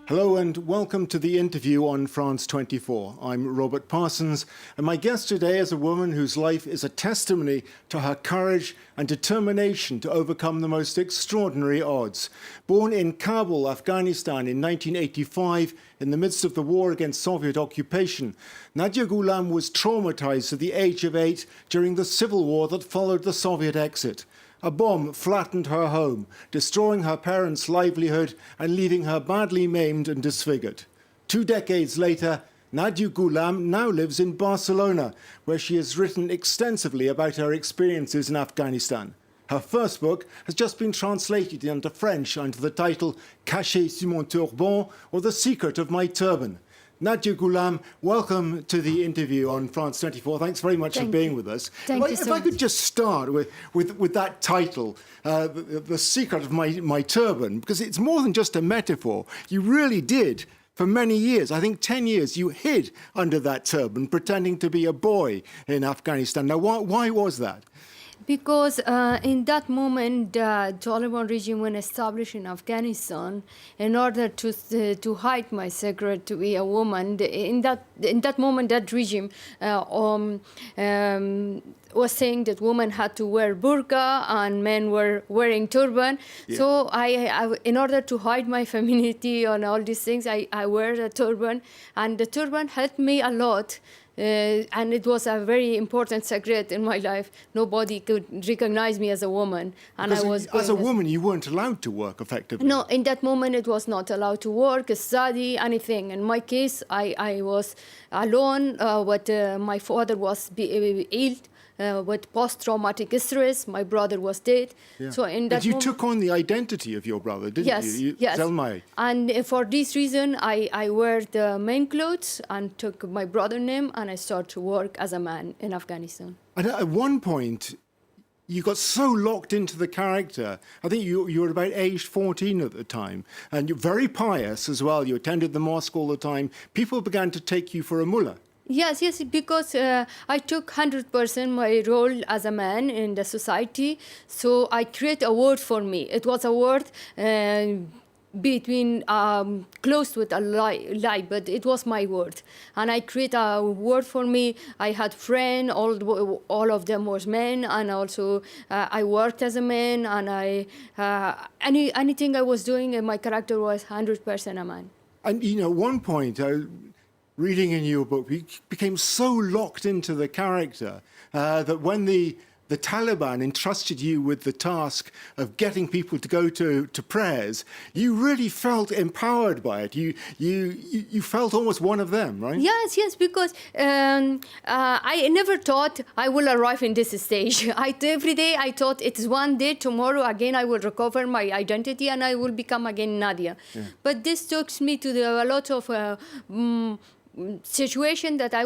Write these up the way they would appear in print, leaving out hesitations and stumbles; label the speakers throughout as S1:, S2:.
S1: Hello and welcome to the interview on France 24. I'm Robert Parsons, and my guest today is a woman whose life is a testimony to her courage and determination to overcome the most extraordinary odds. Born in Kabul, Afghanistan in 1985, in the midst of the war against Soviet occupation, Nadia Ghulam was traumatised at the age of 8 during the civil war that followed the Soviet exit. A bomb flattened her home, destroying her parents' livelihood and leaving her badly maimed and disfigured. 2 decades later, Nadia Ghulam now lives in Barcelona, where she has written extensively about her experiences in Afghanistan. Her first book has just been translated into French under the title Caché sous mon turban, or The Secret of My Turban. Nadia Ghulam, welcome to the interview on France 24. Thanks very much for being with us. If I could just start with that title, The Secret of My Turban, because it's more than just a metaphor. You really did, for many years, I think 10 years, you hid under that turban, pretending to be a boy in Afghanistan. Now, why was that?
S2: Because in that moment, the Taliban regime was established in Afghanistan in order to hide my secret to be a woman. In that moment, that regime was saying that women had to wear burqa and men were wearing turban. Yeah. So I, in order to hide my femininity and all these things, I wear a turban, and the turban helped me a lot. And it was a very important secret in my life. Nobody could recognize me as a woman. And
S1: because
S2: I was
S1: as a woman, you weren't allowed to work effectively.
S2: No, in that moment, it was not allowed to work, study, anything. In my case, I was alone. My father was ill. With post-traumatic stress, my brother was dead. Yeah. So in that
S1: you took on the identity of your brother, didn't you?
S2: Yes.
S1: Zelmay.
S2: And for this reason, I wear the main clothes and took my brother's name, and I started to work as a man in Afghanistan.
S1: And at one point, you got so locked into the character. I think you were about age 14 at the time, and you're very pious as well. You attended the mosque all the time. People began to take you for a mullah.
S2: Yes, because I took 100% my role as a man in the society. So I create a word for me. It was a word between close with a lie, but it was my word. And I create a word for me. I had friends, all of them was men, and also I worked as a man, and anything I was doing, my character was 100% a man.
S1: And at one point, reading in your book, you became so locked into the character that when the Taliban entrusted you with the task of getting people to go to prayers, you really felt empowered by it. You felt almost one of them, right?
S2: Yes, because I never thought I will arrive in this stage. Every day I thought it's one day, tomorrow again I will recover my identity and I will become again Nadia. Yeah. But this took me to a lot of situation that I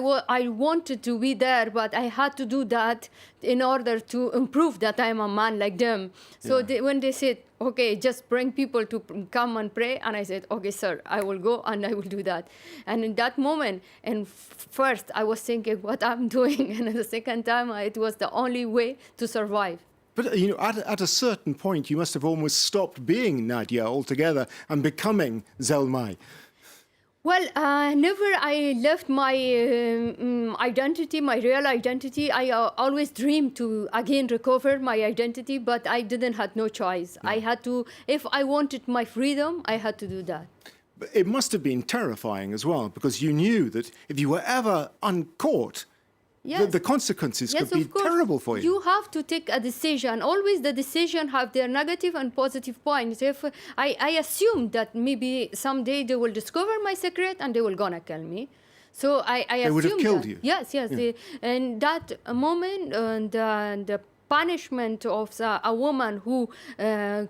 S2: wanted to be there, but I had to do that in order to improve that I'm a man like them. So when they said, okay, just bring people to come and pray, and I said, okay, sir, I will go and I will do that. And in that moment, and first I was thinking what I'm doing, and the second time it was the only way to survive.
S1: But at a certain point, you must have almost stopped being Nadia altogether and becoming Zelmay.
S2: Well, never I left my identity, my real identity. I always dreamed to again recover my identity, but I didn't have no choice. Yeah. I had to, if I wanted my freedom, I had to do that.
S1: But it must have been terrifying as well, because you knew that if you were ever uncaught, the consequences could be terrible for you.
S2: You have to take a decision. Always the decision have their negative and positive points. If I assumed that maybe someday they will discover my secret and they will gonna kill me. So I assumed
S1: they would have killed you.
S2: Yes. Yeah. And that moment, the punishment of a woman who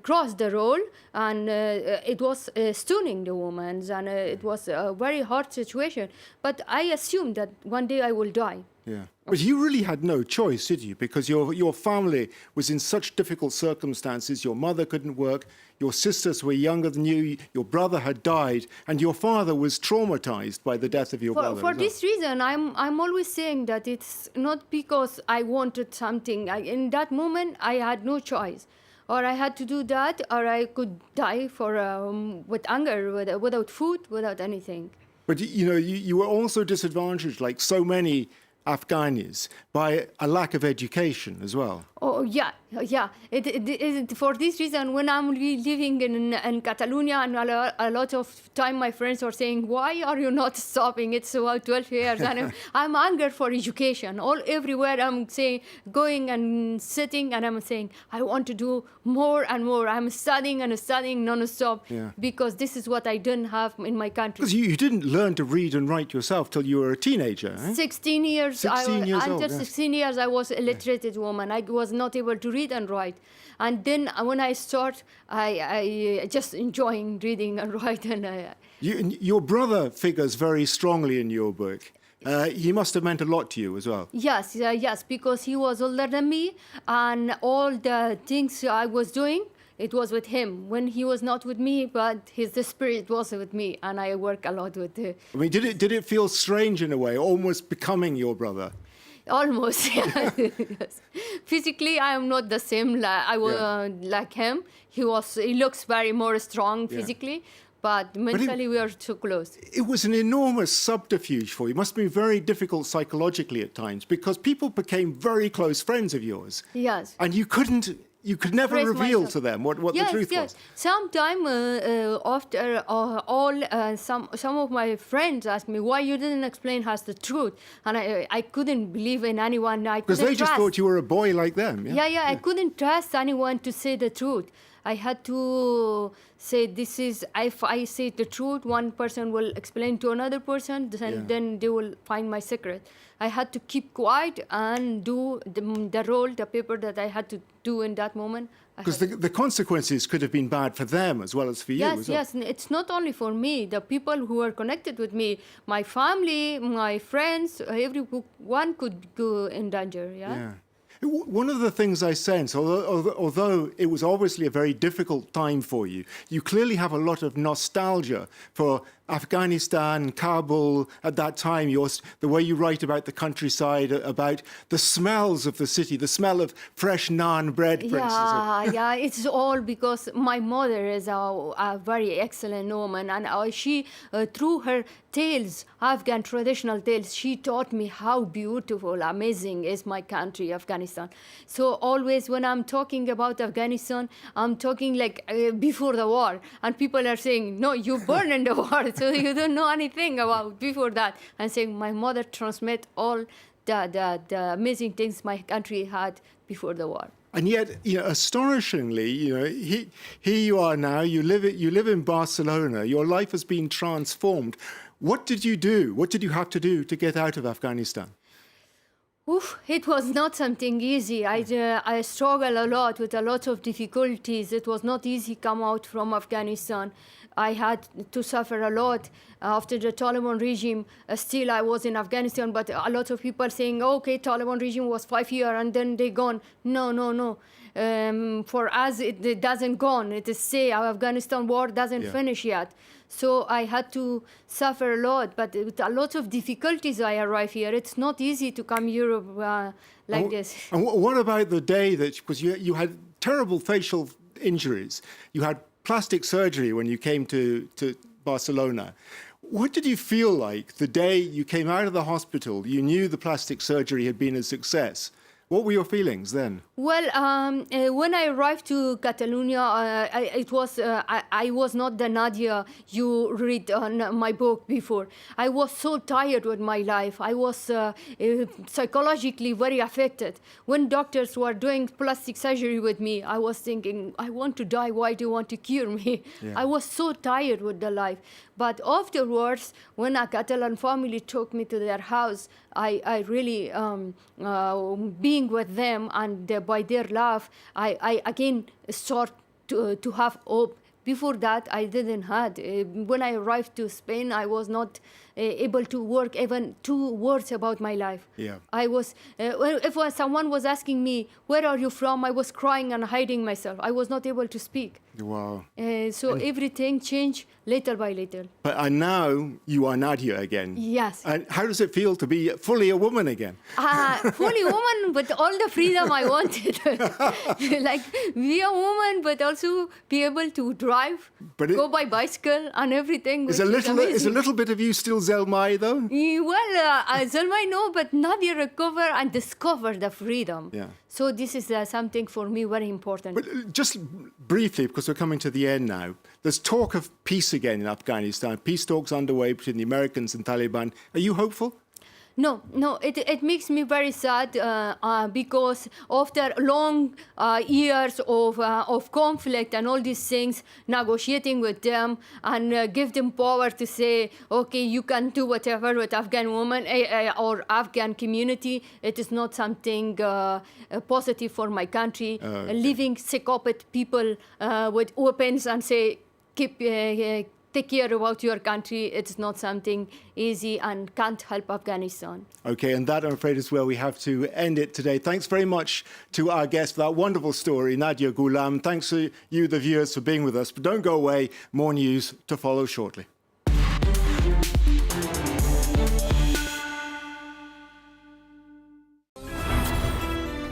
S2: crossed the role, and it was stunning the woman, and it was a very hard situation. But I assumed that one day I will die.
S1: Yeah. But you really had no choice, did you? Because your family was in such difficult circumstances. Your mother couldn't work. Your sisters were younger than you. Your brother had died. And your father was traumatized by the death of your brother.
S2: For this reason, I'm always saying that it's not because I wanted something. In that moment, I had no choice. or I had to do that, or I could die with hunger, without food, without anything.
S1: But you were also disadvantaged, like so many Afghanis, by a lack of education as well.
S2: Oh yeah, yeah. For this reason, when I'm living in Catalonia, and a lot of time my friends are saying, "Why are you not stopping? It's about 12 years," and I'm hungry for education. Everywhere I'm saying, going and sitting, and I'm saying, I want to do more and more. I'm studying and studying non-stop because this is what I didn't have in my country.
S1: Because you didn't learn to read and write yourself till you were a teenager, eh?
S2: 16 years.
S1: 16 years old,
S2: Until 16 years, I was a illiterate woman. I was not able to read and write. And then when I start, I just enjoying reading and writing.
S1: Your brother figures very strongly in your book. He must have meant a lot to you as well.
S2: Yes, yes, because he was older than me, and all the things I was doing, it was with him. When he was not with me, but the spirit was with me, and I work a lot with him.
S1: I mean, did it feel strange in a way, almost becoming your brother?
S2: Almost, yes. Physically, I am not the same like him. He looks very more strong physically, but mentally we are too close.
S1: It was an enormous subterfuge for you. It must have been very difficult psychologically at times because people became very close friends of yours.
S2: Yes.
S1: And you could never reveal to them what the truth was.
S2: Sometime after some of my friends asked me why you didn't explain us the truth, and I couldn't believe in anyone.
S1: Because they just thought you were a boy like them.
S2: Yeah. I couldn't trust anyone to say the truth. I had to say if I say the truth, one person will explain to another person, then they will find my secret. I had to keep quiet and do the paper that I had to do in that moment.
S1: Because the consequences could have been bad for them as well as for you.
S2: Yes. It's not only for me. The people who are connected with me, my family, my friends, everyone could go in danger. Yeah.
S1: One of the things I sense, although it was obviously a very difficult time for you, you clearly have a lot of nostalgia for Afghanistan, Kabul at that time, the way you write about the countryside, about the smells of the city, the smell of fresh naan bread, for instance.
S2: Yeah, it's all because my mother is a very excellent woman, and she, through her tales, Afghan traditional tales, she taught me how beautiful, amazing is my country, Afghanistan. So always when I'm talking about Afghanistan, I'm talking like before the war, and people are saying, no, you burned in the war, so you don't know anything about before that. I'm saying my mother transmit all the amazing things my country had before the war.
S1: And yet, astonishingly, here you are now. You live in Barcelona. Your life has been transformed. What did you do? What did you have to do to get out of Afghanistan?
S2: It was not something easy. I struggled a lot with a lot of difficulties. It was not easy to come out from Afghanistan. I had to suffer a lot after the Taliban regime. Still, I was in Afghanistan, but a lot of people saying, okay, Taliban regime was 5 years and then they gone. No. For us, it doesn't gone. It is say our Afghanistan war doesn't finish yet. So I had to suffer a lot, but with a lot of difficulties I arrived here. It's not easy to come Europe like this.
S1: And what about the day that, because you had terrible facial injuries, you had plastic surgery when you came to Barcelona. What did you feel like the day you came out of the hospital, you knew the plastic surgery had been a success? What were your feelings then?
S2: Well, when I arrived to Catalonia, I was not the Nadia you read on my book before. I was so tired with my life. I was psychologically very affected. When doctors were doing plastic surgery with me, I was thinking, I want to die. Why do you want to cure me? I was so tired with the life. But afterwards, when a Catalan family took me to their house, I really, being with them and by their love, I again start to have hope. Before that, I didn't had. When I arrived to Spain, I was not able to work even 2 words about my life.
S1: Yeah.
S2: I was, if someone was asking me, where are you from? I was crying and hiding myself. I was not able to speak.
S1: Wow.
S2: So everything changed little by little.
S1: And now you are Nadia again.
S2: Yes.
S1: And how does it feel to be fully a woman again?
S2: Fully woman, but all the freedom I wanted. Like, be a woman, but also be able to drive, go by bicycle and everything.
S1: Is a little bit of you still Zelmai, though?
S2: Well, Zelmai, no, but Nadia recover and discover the freedom.
S1: Yeah.
S2: So this is something for me very important.
S1: But just briefly, because we're coming to the end now, there's talk of peace again in Afghanistan. Peace talks underway between the Americans and Taliban. Are you hopeful?
S2: No, it makes me very sad because after long years of conflict and all these things, negotiating with them and give them power to say, okay, you can do whatever with Afghan women or Afghan community, it is not something positive for my country.
S1: Okay.
S2: Leaving psychopath people with weapons and say, take care about your country. It's not something easy and can't help Afghanistan.
S1: Okay, and that, I'm afraid, is where we have to end it today. Thanks very much to our guest for that wonderful story, Nadia Ghulam. Thanks to you, the viewers, for being with us. But don't go away. More news to follow shortly.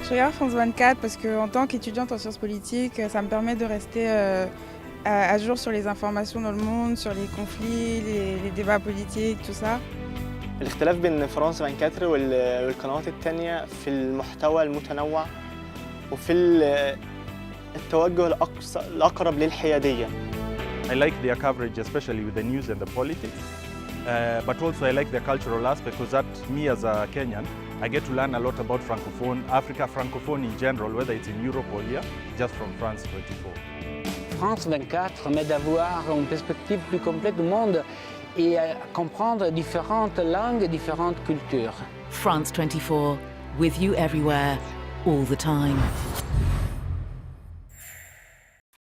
S3: Je regarde France 24 parce qu'en tant qu'étudiante en sciences politiques, ça me permet de rester à jour sur les informations dans le monde, sur les conflits, les débats politiques, tout ça.
S4: الاختلاف بين فرنسا 24 والقنوات التانية في المحتوى المتنوع وفي التوجه الأقرب للحيادية.
S5: I like their coverage, especially with the news and the politics, but also I like the cultural aspect because that, me as a Kenyan, I get to learn a lot about Francophone, Africa, Francophone in general, whether it's in Europe or here, just from France 24.
S6: France 24 m'aide à voir une perspective plus complète du monde et à comprendre différentes langues et différentes cultures.
S7: France 24, with you everywhere, all the time.